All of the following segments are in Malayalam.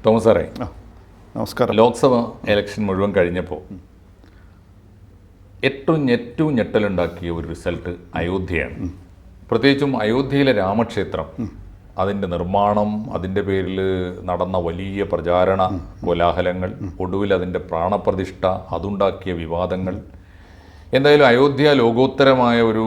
തോമസ് സാറേ, നമസ്കാരം. ലോക്സഭ ഇലക്ഷൻ മുഴുവൻ കഴിഞ്ഞപ്പോൾ ഏറ്റവും ഞെട്ടലുണ്ടാക്കിയ ഒരു റിസൾട്ട് അയോധ്യയാണ്. പ്രത്യേകിച്ചും അയോധ്യയിലെ രാമക്ഷേത്രം, അതിൻ്റെ നിർമ്മാണം, അതിൻ്റെ പേരിൽ നടന്ന വലിയ പ്രചാരണ കോലാഹലങ്ങൾ, ഒടുവിൽ അതിൻ്റെ പ്രാണപ്രതിഷ്ഠ, അതുണ്ടാക്കിയ വിവാദങ്ങൾ. എന്തായാലും അയോധ്യ ലോകോത്തരമായ ഒരു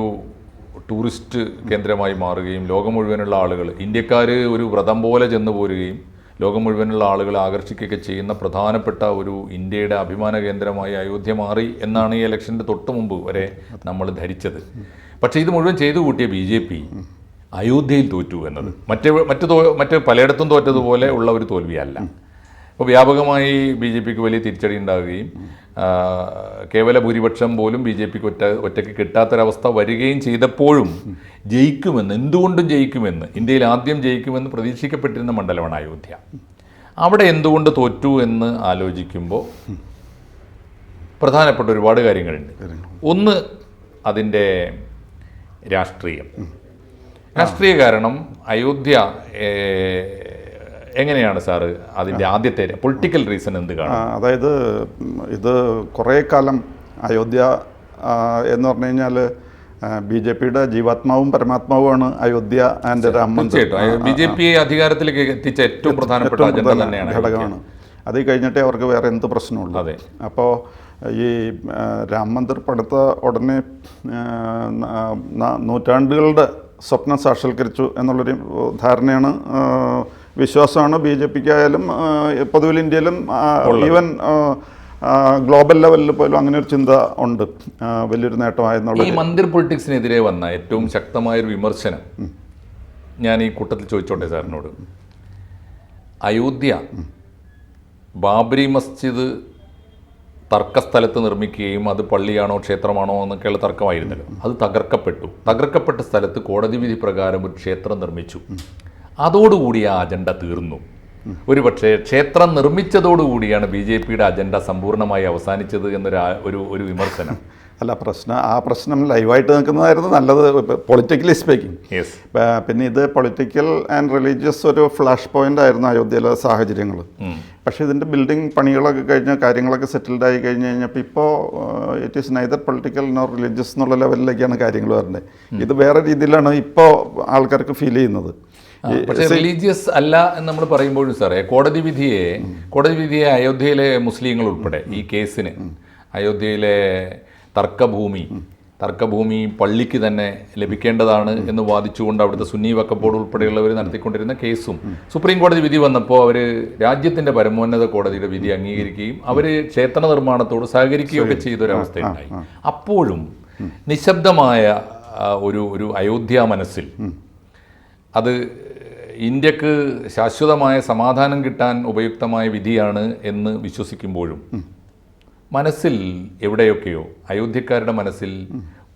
ടൂറിസ്റ്റ് കേന്ദ്രമായി മാറുകയും ലോകം മുഴുവനുള്ള ആളുകൾ, ഇന്ത്യക്കാർ ഒരു വ്രതം പോലെ ചെന്നു പോരുകയും ലോകം മുഴുവനുള്ള ആളുകളെ ആകർഷിക്കുകയൊക്കെ ചെയ്യുന്ന പ്രധാനപ്പെട്ട ഒരു ഇന്ത്യയുടെ അഭിമാന കേന്ദ്രമായി അയോധ്യ മാറി എന്നാണ് ഈ ഇലക്ഷൻ്റെ തൊട്ട് മുമ്പ് വരെ നമ്മൾ ധരിച്ചത്. പക്ഷേ ഇത് മുഴുവൻ ചെയ്തു കൂട്ടിയ BJP അയോധ്യയിൽ തോറ്റു എന്നത് മറ്റ് പലയിടത്തും തോറ്റതുപോലെ ഉള്ള ഒരു തോൽവിയല്ല. അപ്പോൾ വ്യാപകമായി BJPക്ക് വലിയ തിരിച്ചടി ഉണ്ടാകുകയും കേവല ഭൂരിപക്ഷം പോലും BJPക്ക് ഒറ്റയ്ക്ക് കിട്ടാത്തൊരവസ്ഥ വരികയും ചെയ്തപ്പോഴും എന്തുകൊണ്ടും ജയിക്കുമെന്ന്, ഇന്ത്യയിൽ ആദ്യം ജയിക്കുമെന്ന് പ്രതീക്ഷിക്കപ്പെട്ടിരുന്ന മണ്ഡലമാണ് അയോധ്യ. അവിടെ എന്തുകൊണ്ട് തോറ്റു എന്ന് ആലോചിക്കുമ്പോൾ പ്രധാനപ്പെട്ട ഒരുപാട് കാര്യങ്ങളുണ്ട്. ഒന്ന്, അതിൻ്റെ രാഷ്ട്രീയ കാരണം. അയോധ്യ എങ്ങനെയാണ് സാറ് അതിൻ്റെ ആദ്യത്തെ പൊളിറ്റിക്കൽ റീസൺ എന്ത് കാണും? അതായത് ഇത് കുറേ കാലം അയോധ്യ എന്ന് പറഞ്ഞു കഴിഞ്ഞാൽ BJPയുടെ ജീവാത്മാവും പരമാത്മാവുമാണ് അയോധ്യ ആൻഡ് രാം മന്ദിർ. BJP അധികാരത്തിലേക്ക് എത്തിച്ച ഏറ്റവും പ്രധാനപ്പെട്ട അജണ്ട തന്നെയാണ്, ഘടകമാണ്. അത് കഴിഞ്ഞിട്ടേ അവർക്ക് വേറെ എന്ത് പ്രശ്നമുള്ളൂ. അതെ. അപ്പോൾ ഈ രാം മന്ദിർ പടുത്ത ഉടനെ നൂറ്റാണ്ടുകളുടെ സ്വപ്നം സാക്ഷാത്കരിച്ചു എന്നുള്ളൊരു ധാരണയാണ്, വിശ്വാസമാണ് BJPക്കായാലും പൊതുവിൽ ഇന്ത്യയിലും ഈവൻ ഗ്ലോബൽ ലെവലിൽ പോലും അങ്ങനെ ഒരു ചിന്ത ഉണ്ട്, വലിയൊരു നേട്ടമായെന്നുള്ള. ഈ മന്ദിർ പൊളിറ്റിക്സിനെതിരെ വന്ന ഏറ്റവും ശക്തമായൊരു വിമർശനം ഞാൻ ഈ കൂട്ടത്തിൽ ചോദിച്ചോട്ടെ സാറിനോട്. അയോധ്യ ബാബരി മസ്ജിദ് തർക്കസ്ഥലത്ത് നിർമ്മിക്കുകയും അത് പള്ളിയാണോ ക്ഷേത്രമാണോ എന്നൊക്കെയുള്ള തർക്കമായിരുന്നല്ലോ. അത് തകർക്കപ്പെട്ട സ്ഥലത്ത് കോടതി വിധി പ്രകാരം ഒരു ക്ഷേത്രം നിർമ്മിച്ചു. അതോടുകൂടി ആ അജണ്ട തീർന്നു. ഒരുപക്ഷെ ക്ഷേത്രം നിർമ്മിച്ചതോടുകൂടിയാണ് BJPയുടെ അജണ്ട സമ്പൂർണ്ണമായി അവസാനിച്ചത് എന്നൊരു വിമർശനം. അല്ല, ആ പ്രശ്നം ലൈവായിട്ട് നിൽക്കുന്നതായിരുന്നു നല്ലത്, പൊളിറ്റിക്കലി സ്പീക്കിംഗ്. യെസ്. പിന്നെ ഇത് പൊളിറ്റിക്കൽ ആൻഡ് റിലീജിയസ് ഒരു ഫ്ലാഷ് പോയിന്റ് ആയിരുന്നു അയോധ്യയിലെ സാഹചര്യങ്ങൾ. പക്ഷേ ഇതിൻ്റെ ബിൽഡിംഗ് പണികളൊക്കെ കഴിഞ്ഞ കാര്യങ്ങളൊക്കെ സെറ്റിൽഡ് ആയി കഴിഞ്ഞ് കഴിഞ്ഞപ്പോൾ ഇപ്പോൾ it is neither political nor religious എന്നുള്ള ലെവലിലേക്കാണ് കാര്യങ്ങൾ വരുന്നത്. ഇത് വേറെ രീതിയിലാണ് ഇപ്പോൾ ആൾക്കാർക്ക് ഫീൽ ചെയ്യുന്നത്. പക്ഷേ റിലീജിയസ് അല്ല എന്ന് നമ്മൾ പറയുമ്പോഴും സാറേ, കോടതി വിധിയെ അയോധ്യയിലെ മുസ്ലിങ്ങൾ ഉൾപ്പെടെ ഈ കേസിന് അയോധ്യയിലെ തർക്കഭൂമി പള്ളിക്ക് തന്നെ ലഭിക്കേണ്ടതാണ് എന്ന് വാദിച്ചുകൊണ്ട് അവിടുത്തെ സുന്നി വഖഫ് ബോർഡ് ഉൾപ്പെടെയുള്ളവർ നടത്തിക്കൊണ്ടിരുന്ന കേസും സുപ്രീം കോടതി വിധി വന്നപ്പോൾ അവർ രാജ്യത്തിൻ്റെ പരമോന്നത കോടതിയുടെ വിധി അംഗീകരിക്കുകയും അവർ ക്ഷേത്ര നിർമ്മാണത്തോട് സഹകരിക്കുകയൊക്കെ ചെയ്തൊരവസ്ഥയുണ്ടായി. അപ്പോഴും നിശബ്ദമായ ഒരു അയോധ്യ മനസ്സിൽ അത് ഇന്ത്യക്ക് ശാശ്വതമായ സമാധാനം കിട്ടാൻ ഉപയുക്തമായ വിധിയാണ് എന്ന് വിശ്വസിക്കുമ്പോഴും മനസ്സിൽ എവിടെയൊക്കെയോ അയോധ്യക്കാരുടെ മനസ്സിൽ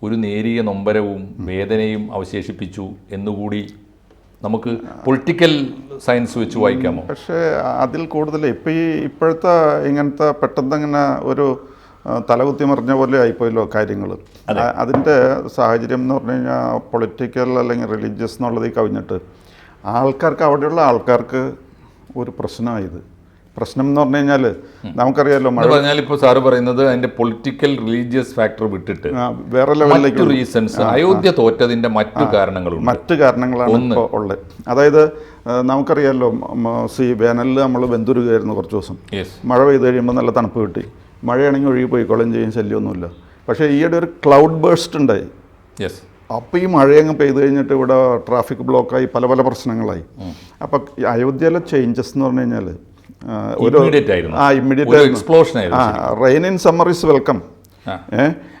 ഒരു നേരിയ നൊമ്പരവും വേദനയും അവശേഷിപ്പിച്ചു എന്നുകൂടി നമുക്ക് പൊളിറ്റിക്കൽ സയൻസ് വെച്ച് വായിക്കാമോ? പക്ഷേ അതിൽ കൂടുതൽ ഇപ്പോഴത്തെ ഇങ്ങനത്തെ പെട്ടെന്നങ്ങനെ ഒരു തലകുത്തി മറിഞ്ഞ പോലെ ആയിപ്പോയല്ലോ കാര്യങ്ങൾ. അതിൻ്റെ സാഹചര്യം എന്ന് പറഞ്ഞു കഴിഞ്ഞാൽ പൊളിറ്റിക്കൽ അല്ലെങ്കിൽ റിലീജിയസ് എന്നുള്ളത് കവിഞ്ഞിട്ട് അവിടെയുള്ള ആൾക്കാർക്ക് ഒരു പ്രശ്നമായത്. പ്രശ്നം എന്ന് പറഞ്ഞു കഴിഞ്ഞാൽ നമുക്കറിയാമല്ലോ, പറഞ്ഞാൽ ഇപ്പോൾ സാറ് പറയുന്നത് അതിൻ്റെ പൊളിറ്റിക്കൽ റിലീജിയസ് ഫാക്ടർ വിട്ടിട്ട് വേറെ ലെവലിലേക്ക് റീസൺസ്, അയോധ്യ തോറ്റതിൻ്റെ മറ്റു കാരണങ്ങളാണ് ഇപ്പോൾ ഉള്ളത്. അതായത് നമുക്കറിയാമല്ലോ, വേനലിൽ നമ്മൾ വെന്തുരുകയായിരുന്നു കുറച്ച് ദിവസം. മഴ പെയ്ത് കഴിയുമ്പോൾ നല്ല തണുപ്പ് കിട്ടി. മഴയാണെങ്കിൽ ഒഴുകി പോയിക്കോളും ചെയ്യും, ശല്യമൊന്നുമില്ല. പക്ഷേ ഈയിടെ ഒരു ക്ലൗഡ് ബേഴ്സ്റ്റ് ഉണ്ടായി. അപ്പോൾ ഈ മഴയങ്ങ് പെയ്ത് കഴിഞ്ഞിട്ട് ഇവിടെ ട്രാഫിക് ബ്ലോക്കായി പല പ്രശ്നങ്ങളായി. അപ്പോൾ അയോധ്യയിലെ ചേഞ്ചസ് എന്ന് പറഞ്ഞു കഴിഞ്ഞാൽ rain in summer is welcome.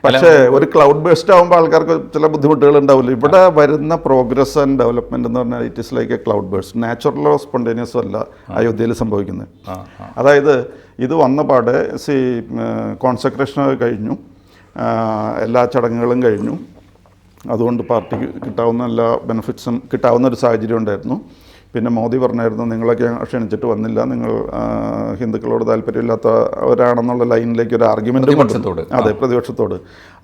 പക്ഷേ ഒരു ക്ലൗഡ് ബേസ്ഡ് ആകുമ്പോൾ ആൾക്കാർക്ക് ചില ബുദ്ധിമുട്ടുകൾ ഉണ്ടാവില്ല. ഇവിടെ വരുന്ന പ്രോഗ്രസ് ആൻഡ് ഡെവലപ്മെന്റ് എന്ന് പറഞ്ഞാൽ it is like a cloud based. നാച്ചുറലോ സ്പോണ്ടേനിയസോ അല്ല അയോധ്യയിൽ സംഭവിക്കുന്നത്. അതായത് ഇത് വന്ന പാടെ കോൺസെൻട്രേഷനൊക്കെ കഴിഞ്ഞു, എല്ലാ ചടങ്ങുകളും കഴിഞ്ഞു. അതുകൊണ്ട് പാർട്ടിക്ക് കിട്ടാവുന്ന എല്ലാ ബെനിഫിറ്റ്സും കിട്ടാവുന്ന ഒരു സാഹചര്യം ഉണ്ടായിരുന്നു. പിന്നെ മോദി പറഞ്ഞായിരുന്നു നിങ്ങളൊക്കെ ക്ഷണിച്ചിട്ട് വന്നില്ല, നിങ്ങൾ ഹിന്ദുക്കളോട് താല്പര്യമില്ലാത്തവരാണെന്നുള്ള ലൈനിലേക്ക് ഒരു ആർഗ്യുമെൻറ്റ് അതെ പ്രതിപക്ഷത്തോട്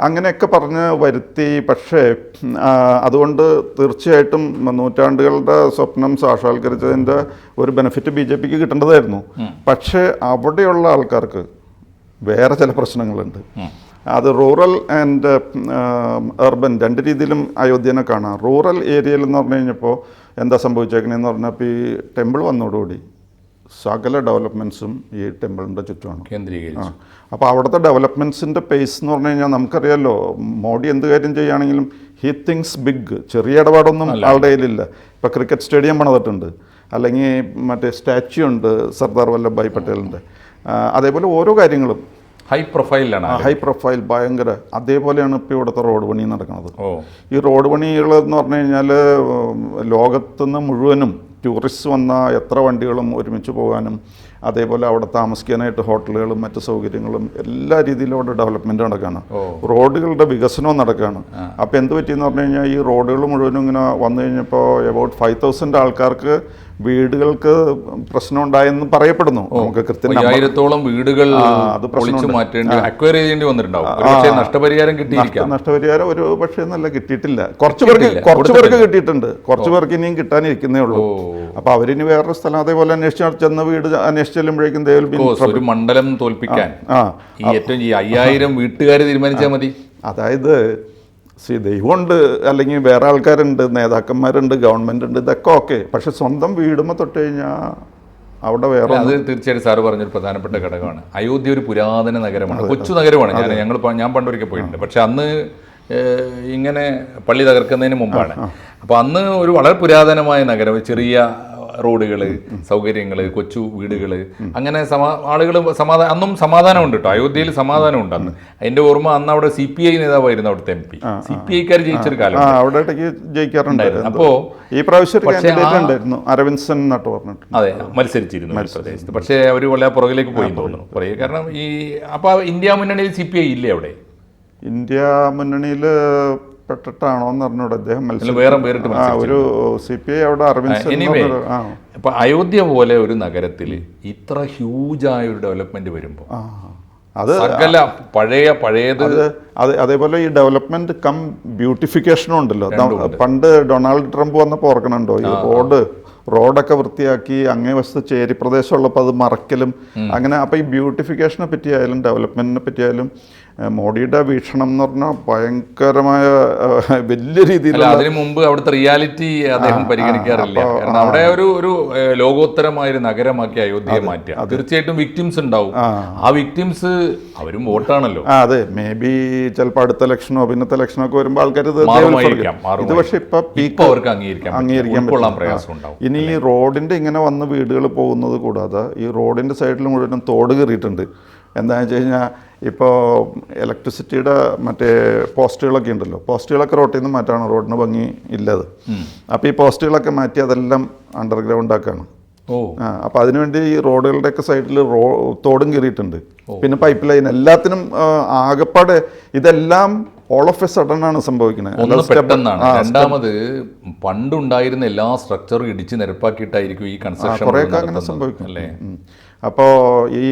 അങ്ങനെയൊക്കെ പറഞ്ഞ് വരുത്തി. പക്ഷേ അതുകൊണ്ട് തീർച്ചയായിട്ടും നൂറ്റാണ്ടുകളുടെ സ്വപ്നം സാക്ഷാത്കരിച്ചതിൻ്റെ ഒരു ബെനിഫിറ്റ് BJPക്ക് കിട്ടേണ്ടതായിരുന്നു. പക്ഷേ അവിടെയുള്ള ആൾക്കാർക്ക് വേറെ ചില പ്രശ്നങ്ങളുണ്ട്. അത് റൂറൽ ആൻഡ് അർബൻ രണ്ട് രീതിയിലും അയോധ്യനെ കാണാം. റൂറൽ ഏരിയയിൽ എന്ന് പറഞ്ഞു കഴിഞ്ഞപ്പോൾ എന്താ സംഭവിച്ചേക്കണേന്ന് പറഞ്ഞാൽ ഇപ്പോൾ ഈ ടെമ്പിൾ വന്നതോടുകൂടി സകല ഡെവലപ്മെൻറ്റ്സും ഈ ടെമ്പിളിൻ്റെ ചുറ്റുമാണ് കേന്ദ്രീകരിച്ചു. അപ്പോൾ അവിടുത്തെ ഡെവലപ്മെൻറ്റ്സിൻ്റെ പേസ് എന്ന് പറഞ്ഞു കഴിഞ്ഞാൽ നമുക്കറിയാമല്ലോ, മോഡി എന്ത് കാര്യം ചെയ്യുകയാണെങ്കിലും ഹി തിങ്സ് ബിഗ്. ചെറിയ ഇടപാടൊന്നും ആളുടെ കയ്യിലില്ല. ഇപ്പോൾ ക്രിക്കറ്റ് സ്റ്റേഡിയം പണിതിട്ടുണ്ട്, അല്ലെങ്കിൽ മറ്റേ സ്റ്റാച്യു ഉണ്ട് സർദാർ വല്ലഭായ് പട്ടേലിൻ്റെ. അതേപോലെ ഓരോ കാര്യങ്ങളും ഹൈ പ്രൊഫൈലാണ്, ഹൈ പ്രൊഫൈൽ ഭയങ്കര. അതേപോലെയാണ് ഇപ്പോൾ ഇവിടുത്തെ റോഡ് പണി നടക്കുന്നത്. ഈ റോഡ് പണികളെന്ന് പറഞ്ഞു കഴിഞ്ഞാൽ ലോകത്തുനിന്ന് മുഴുവനും ടൂറിസ്റ്റ് വന്ന എത്ര വണ്ടികളും ഒരുമിച്ച് പോകാനും അതേപോലെ അവിടെ താമസിക്കാനായിട്ട് ഹോട്ടലുകളും മറ്റ് സൗകര്യങ്ങളും എല്ലാ രീതിയിലും അവിടെ ഡെവലപ്മെൻറ്റ് നടക്കുകയാണ്. റോഡുകളുടെ വികസനവും നടക്കുകയാണ്. അപ്പോൾ എന്ത് പറ്റിയെന്ന് പറഞ്ഞു കഴിഞ്ഞാൽ ഈ റോഡുകൾ മുഴുവനും ഇങ്ങനെ വന്നു കഴിഞ്ഞപ്പോൾ എബൌട്ട് 5000 ആൾക്കാർക്ക് വീടുകൾക്ക് പ്രശ്നം ഉണ്ടായെന്ന് പറയപ്പെടുന്നു. നമുക്ക് കൃത്യം 1000-ഓളം വീടുകൾ നഷ്ടപരിഹാരം കിട്ടിയിരിക്കാം. നഷ്ടപരിഹാരം ഒരു പക്ഷേ എന്നല്ല കിട്ടിയിട്ടില്ല. കുറച്ച് പേർക്ക് കിട്ടിയിട്ടുണ്ട്, കുറച്ച് പേർക്ക് ഇനിയും കിട്ടാനിരിക്കുന്നേ ഉള്ളൂ. അപ്പോൾ അവരിനി വേറൊരു സ്ഥലം അതേപോലെ ചെന്ന വീട് അന്വേഷിച്ച് ചെല്ലുമ്പോഴേക്കും ഒരു മണ്ഡലം തോൽപ്പിക്കാൻ ഏറ്റവും 5000 വീട്ടുകാർ തീരുമാനിച്ചാൽ മതി. അതായത് ദൈവമുണ്ട്, അല്ലെങ്കിൽ വേറെ ആൾക്കാരുണ്ട്, നേതാക്കന്മാരുണ്ട്, ഗവൺമെൻറ് ഉണ്ട്, ഇതൊക്കെ ഓക്കെ. പക്ഷെ സ്വന്തം വീടുമ്പോൾ തൊട്ട് കഴിഞ്ഞാൽ അവിടെ വേറെ അത് തീർച്ചയായിട്ടും സാറ് പറഞ്ഞൊരു പ്രധാനപ്പെട്ട ഘടകമാണ്. അയോധ്യ ഒരു പുരാതന നഗരമാണ്, കൊച്ചു നഗരമാണ്. ഞാൻ പണ്ടൊരിക്കൽ പോയിട്ടുണ്ട്. പക്ഷെ അന്ന് ഇങ്ങനെ പള്ളി തകർക്കുന്നതിന് മുമ്പാണ്. അപ്പോൾ അന്ന് ഒരു വളരെ പുരാതനമായ നഗരം, ചെറിയ റോഡുകൾ, സൗകര്യങ്ങൾ, കൊച്ചു വീടുകൾ, അങ്ങനെ ആളുകൾ അന്നും സമാധാനമുണ്ട് കേട്ടോ. അയോധ്യയിൽ സമാധാനമുണ്ട് അന്ന്. അതിന്റെ ഓർമ്മ അന്ന് അവിടെ CPI നേതാവായിരുന്നു അവിടുത്തെ MP. CPIക്കാർ ജയിച്ചൊരു കാലം അവിടെ ജയിക്കാറുണ്ടായിരുന്നു. അപ്പോ ഈ പ്രാവശ്യം അരവിന്ദ് സെൻ നട്ട് പറഞ്ഞിട്ട് അതെ മത്സരിച്ചിരുന്നു പ്രദേശത്ത്. പക്ഷേ അവർ വളരെ പുറകിലേക്ക് പോയി തോന്നുന്നു. കാരണം ഈ അപ്പോൾ ഇന്ത്യ മുന്നണിയിൽ CPI ഇല്ലേ അവിടെ? ഇന്ത്യ മുന്നണിയിൽ പെട്ടിട്ടാണോ എന്ന് പറഞ്ഞോട് അദ്ദേഹം ഒരു CPI അവിടെ അരവിന്ദ്. ഇപ്പൊ അയോധ്യ പോലെ ഒരു നഗരത്തിൽ ഇത്ര ഹ്യൂജായ ഒരു ഡെവലപ്മെന്റ് വരുമ്പോൾ അത് പഴയത് അതേപോലെ ഈ ഡെവലപ്മെന്റ് കം ബ്യൂട്ടിഫിക്കേഷനും ഉണ്ടല്ലോ. പണ്ട് ഡൊണാൾഡ് ട്രംപ് വന്നപ്പോൾ ഓർക്കണുണ്ടോ, ഈ റോഡൊക്കെ വൃത്തിയാക്കി അങ്ങേ വശത്ത് ചേരി പ്രദേശമുള്ളപ്പോൾ അത് മറക്കലും അങ്ങനെ. അപ്പോൾ ഈ ബ്യൂട്ടിഫിക്കേഷനെ പറ്റിയായാലും ഡെവലപ്മെന്റിനെ പറ്റിയായാലും മോഡിയുടെ വീക്ഷണം എന്ന് പറഞ്ഞാൽ ഭയങ്കരമായ വലിയ രീതിയിൽ. അതിനു മുമ്പ് അവിടുത്തെ റിയാലിറ്റി അദ്ദേഹം പരിഗണിക്കാറില്ല. കാരണം അവിടെ ഒരു ലോകോത്തരമായ ഒരു നഗരമാക്കി അയോധ്യയെ മാറ്റുക. തീർച്ചയായിട്ടും വിക്ടിംസ് ഉണ്ടാവും. ആ വിക്ടിംസ് അവരും വോട്ടാണല്ലോ. അതെ, മേ ബി ചിലപ്പോൾ അടുത്ത ഇലക്ഷനോ പിന്നത്തെ ഇലക്ഷനോ ഒക്കെ വരുമ്പോൾ ആൾക്കാർ ഇത് പക്ഷെ ഇപ്പൊ അവർക്ക് അംഗീകരിക്കാൻ പ്രയാസം ഉണ്ടാവും. ഇനി ഈ റോഡിന്റെ ഇങ്ങനെ വന്ന് വീടുകൾ പോകുന്നത് കൂടാതെ ഈ റോഡിന്റെ സൈഡിൽ മുഴുവനും തോട് കയറിയിട്ടുണ്ട്. എന്താണെന്ന് വെച്ച് കഴിഞ്ഞാൽ ഇപ്പോൾ ഇലക്ട്രിസിറ്റിയുടെ മറ്റേ പോസ്റ്റുകളൊക്കെ ഉണ്ടല്ലോ, പോസ്റ്റുകളൊക്കെ റോട്ടിൽ നിന്ന് മാറ്റാണ്, റോഡിന് ഭംഗി ഇല്ലത്. അപ്പോൾ ഈ പോസ്റ്റുകളൊക്കെ മാറ്റി അതെല്ലാം അണ്ടർഗ്രൗണ്ട് ആക്കാണ്. അപ്പോൾ അതിനുവേണ്ടി ഈ റോഡുകളുടെയൊക്കെ സൈഡിൽ തോടും കയറിയിട്ടുണ്ട്. പിന്നെ പൈപ്പ് ലൈൻ എല്ലാത്തിനും ആകപ്പാടെ ഇതെല്ലാം ഓൾ ഓഫ് എ സഡൻ ആണ് സംഭവിക്കുന്നത്. രണ്ടാമത് പണ്ടുണ്ടായിരുന്ന എല്ലാ സ്ട്രക്ചറും ഇടിച്ച് നിരപ്പാക്കിയിട്ടായിരിക്കും ഈ കൺസ്ട്രക്ഷൻ കുറേയൊക്കെ അങ്ങനെ സംഭവിക്കും. അപ്പോൾ ഈ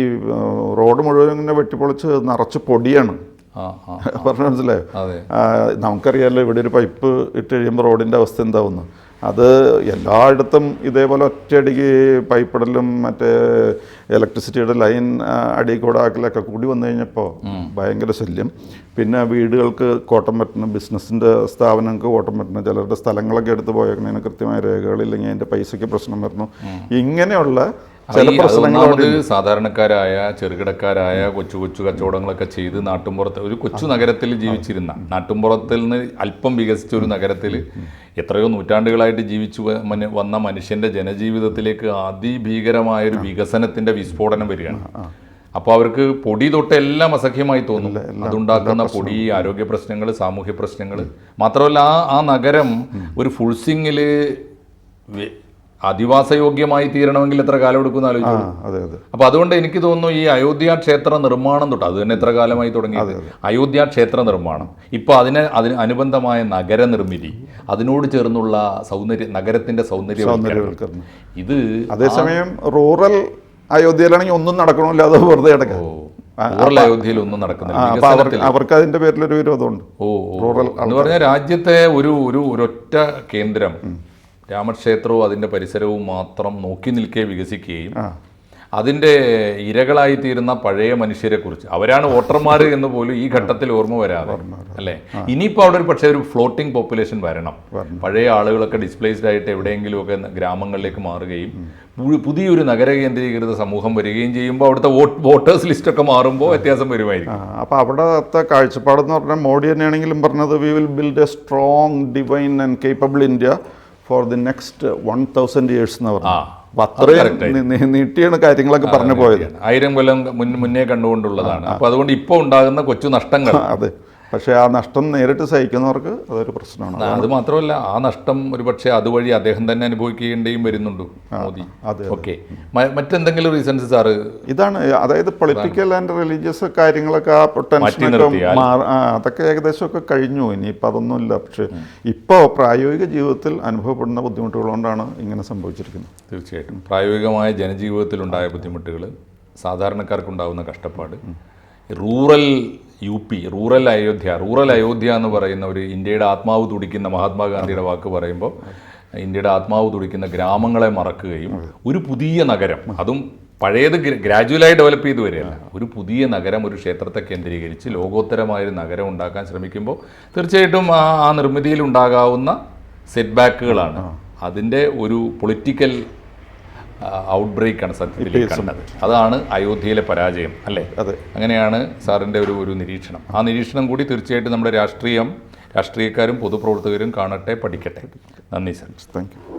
റോഡ് മുഴുവൻ ഇങ്ങനെ വെട്ടിപ്പൊളിച്ച് നിറച്ച് പൊടിയാണ്. പറഞ്ഞ മനസ്സിലായോ? നമുക്കറിയാമല്ലോ ഇവിടെ ഒരു പൈപ്പ് ഇട്ട് കഴിയുമ്പോൾ റോഡിൻ്റെ അവസ്ഥ എന്താവുന്നു. അത് എല്ലായിടത്തും ഇതേപോലെ ഒറ്റയടിക്ക് പൈപ്പിടലും മറ്റേ ഇലക്ട്രിസിറ്റിയുടെ ലൈൻ അടിയിൽ കൂടെ ആക്കലൊക്കെ കൂടി വന്നു കഴിഞ്ഞപ്പോൾ ഭയങ്കര ശല്യം. പിന്നെ വീടുകൾക്ക് കോട്ടം പറ്റുന്ന, ബിസിനസ്സിൻ്റെ സ്ഥാപനങ്ങൾക്ക് കോട്ടം പറ്റുന്ന, ചിലരുടെ സ്ഥലങ്ങളൊക്കെ എടുത്ത് പോയേക്കുന്നതിന് കൃത്യമായ രേഖകളില്ലെങ്കിൽ അതിൻ്റെ പൈസയ്ക്ക് പ്രശ്നം വരുന്നു. ഇങ്ങനെയുള്ള സാധാരണക്കാരായ ചെറുകിടക്കാരായ കൊച്ചു കൊച്ചു കച്ചവടങ്ങളൊക്കെ ചെയ്ത് നാട്ടുമ്പുറത്ത് ഒരു കൊച്ചു നഗരത്തിൽ ജീവിച്ചിരുന്ന, നാട്ടുമ്പുറത്തിൽ നിന്ന് അല്പം വികസിച്ച ഒരു നഗരത്തിൽ എത്രയോ നൂറ്റാണ്ടുകളായിട്ട് ജീവിച്ചു വന്ന മനുഷ്യന്റെ ജനജീവിതത്തിലേക്ക് അതിഭീകരമായൊരു വികസനത്തിന്റെ വിസ്ഫോടനം വരികയാണ്. അപ്പോൾ അവർക്ക് പൊടി തൊട്ട് എല്ലാം അസഖ്യമായി തോന്നും. അതുണ്ടാക്കുന്ന പൊടി, ആരോഗ്യ പ്രശ്നങ്ങൾ, സാമൂഹ്യ പ്രശ്നങ്ങൾ മാത്രമല്ല ആ നഗരം ഒരു ഫുൾ സ്വിങ്ങിൽ അധിവാസയോഗ്യമായി തീരണമെങ്കിൽ എത്ര കാലം എടുക്കുമെന്ന് ആലോചിച്ചു. അതെ അതെ. അപ്പോൾ അതുകൊണ്ട് എനിക്ക് തോന്നുന്നു ഈ അയോധ്യ ക്ഷേത്ര നിർമ്മാണം തൊട്ട്, അത് തന്നെ എത്ര കാലമായി തുടങ്ങിയത്, അയോധ്യ ക്ഷേത്ര നിർമ്മാണം, ഇപ്പോൾ അതിന് അനുബന്ധമായ നഗര നിർമ്മിതി, അതിനോട് ചേർന്നുള്ള നഗരത്തിന്റെ സൗന്ദര്യവൽക്കരണം, ഇത് അതേസമയം റൂറൽ അയോധ്യയിലാണെങ്കിൽ ഒന്നും നടക്കണമില്ല, അത് വെറുതെ കിടക്കാം. റൂറൽ അയോധ്യയിൽ ഒന്നും നടക്കുന്നില്ല. അവർക്ക് അതിന്റെ പേരിലൊരു വിരോധമുണ്ട്. റൂറൽ എന്ന് പറഞ്ഞാൽ രാജ്യത്തെ ഒരൊറ്റ കേന്ദ്രം, രാമക്ഷേത്രവും അതിൻ്റെ പരിസരവും മാത്രം നോക്കി നിൽക്കെ വികസിക്കുകയും അതിൻ്റെ ഇരകളായിത്തീരുന്ന പഴയ മനുഷ്യരെക്കുറിച്ച്, അവരാണ് വോട്ടർമാർ എന്ന് പോലും ഈ ഘട്ടത്തിൽ ഓർമ്മ വരാതെ അല്ലേ. ഇനിയിപ്പോൾ അവിടെ ഒരു ഫ്ലോട്ടിംഗ് പോപ്പുലേഷൻ വരണം. പഴയ ആളുകളൊക്കെ ഡിസ്പ്ലേസ്ഡ് ആയിട്ട് എവിടെയെങ്കിലുമൊക്കെ ഗ്രാമങ്ങളിലേക്ക് മാറുകയും പുതിയൊരു നഗര കേന്ദ്രീകൃത സമൂഹം വരികയും ചെയ്യുമ്പോൾ അവിടുത്തെ വോട്ടേഴ്സ് ലിസ്റ്റൊക്കെ മാറുമ്പോൾ വ്യത്യാസം വരുമായിരിക്കും. അപ്പോൾ അവിടുത്തെ കാഴ്ചപ്പാടെന്ന് പറഞ്ഞാൽ മോഡി തന്നെയാണെങ്കിലും പറഞ്ഞത് we will build A strong divine and capable India for the next 1000 years എന്ന് പറഞ്ഞു. അത്രയും നീട്ടിയാണ് കാര്യങ്ങളൊക്കെ പറഞ്ഞു പോയത്. 1000 കൊല്ലം മുന്നേ കണ്ടുകൊണ്ടുള്ളതാണ്. അപ്പോൾ അതുകൊണ്ട് ഇപ്പോൾ ഉണ്ടാകുന്ന കൊച്ചു നഷ്ടങ്ങൾ, അതെ, പക്ഷേ ആ നഷ്ടം നേരിട്ട് സഹിക്കുന്നവർക്ക് അതൊരു പ്രശ്നമാണ്. അത് മാത്രമല്ല, ആ നഷ്ടം ഒരുപക്ഷെ അതുവഴി അദ്ദേഹം തന്നെ അനുഭവിക്കേണ്ടിയും വരുന്നുണ്ട് മോദി. ഓക്കെ, മറ്റെന്തെങ്കിലും റീസൺസ് സാറ്? ഇതാണ്, അതായത് പൊളിറ്റിക്കൽ ആൻഡ് റിലീജിയസ് കാര്യങ്ങളൊക്കെ ആ ടെൻഷനൊക്കെ അതൊക്കെ ഏകദേശമൊക്കെ കഴിഞ്ഞു. ഇനിയിപ്പോൾ അതൊന്നുമില്ല. പക്ഷേ ഇപ്പോൾ പ്രായോഗിക ജീവിതത്തിൽ അനുഭവപ്പെടുന്ന ബുദ്ധിമുട്ടുകൾ കൊണ്ടാണ് ഇങ്ങനെ സംഭവിച്ചിരിക്കുന്നത്. തീർച്ചയായിട്ടും പ്രായോഗികമായ ജനജീവിതത്തിലുണ്ടായ ബുദ്ധിമുട്ടുകൾ, സാധാരണക്കാർക്കുണ്ടാകുന്ന കഷ്ടപ്പാട്, റൂറൽ UP, റൂറൽ അയോധ്യ എന്ന് പറയുന്ന ഒരു ഇന്ത്യയുടെ ആത്മാവ് തുടിക്കുന്ന, മഹാത്മാഗാന്ധിയുടെ വാക്ക് പറയുമ്പോൾ ഇന്ത്യയുടെ ആത്മാവ് തുടിക്കുന്ന ഗ്രാമങ്ങളെ മറക്കുകയും ഒരു പുതിയ നഗരം, അതും പഴയത് ഗ്രാജുവലായി ഡെവലപ്പ് ചെയ്തു വരികയല്ല, ഒരു പുതിയ നഗരം, ഒരു ക്ഷേത്രത്തെ കേന്ദ്രീകരിച്ച് ലോകോത്തരമായൊരു നഗരം ഉണ്ടാക്കാൻ ശ്രമിക്കുമ്പോൾ തീർച്ചയായിട്ടും ആ നിർമ്മിതിയിൽ ഉണ്ടാകാവുന്ന സെറ്റ് ബാക്കുകളാണ് അതിൻ്റെ ഒരു പൊളിറ്റിക്കൽ ഔട്ട് ബ്രേക്കാണ് സത്യത്തിൽ കണ്ടത്. അതാണ് അയോധ്യയിലെ പരാജയം അല്ലേ? അങ്ങനെയാണ് സാറിൻ്റെ ഒരു നിരീക്ഷണം. ആ നിരീക്ഷണം കൂടി തീർച്ചയായിട്ടും നമ്മുടെ രാഷ്ട്രീയക്കാരും പൊതുപ്രവർത്തകരും കാണട്ടെ, പഠിക്കട്ടെ. നന്ദി സാർ. Thank you.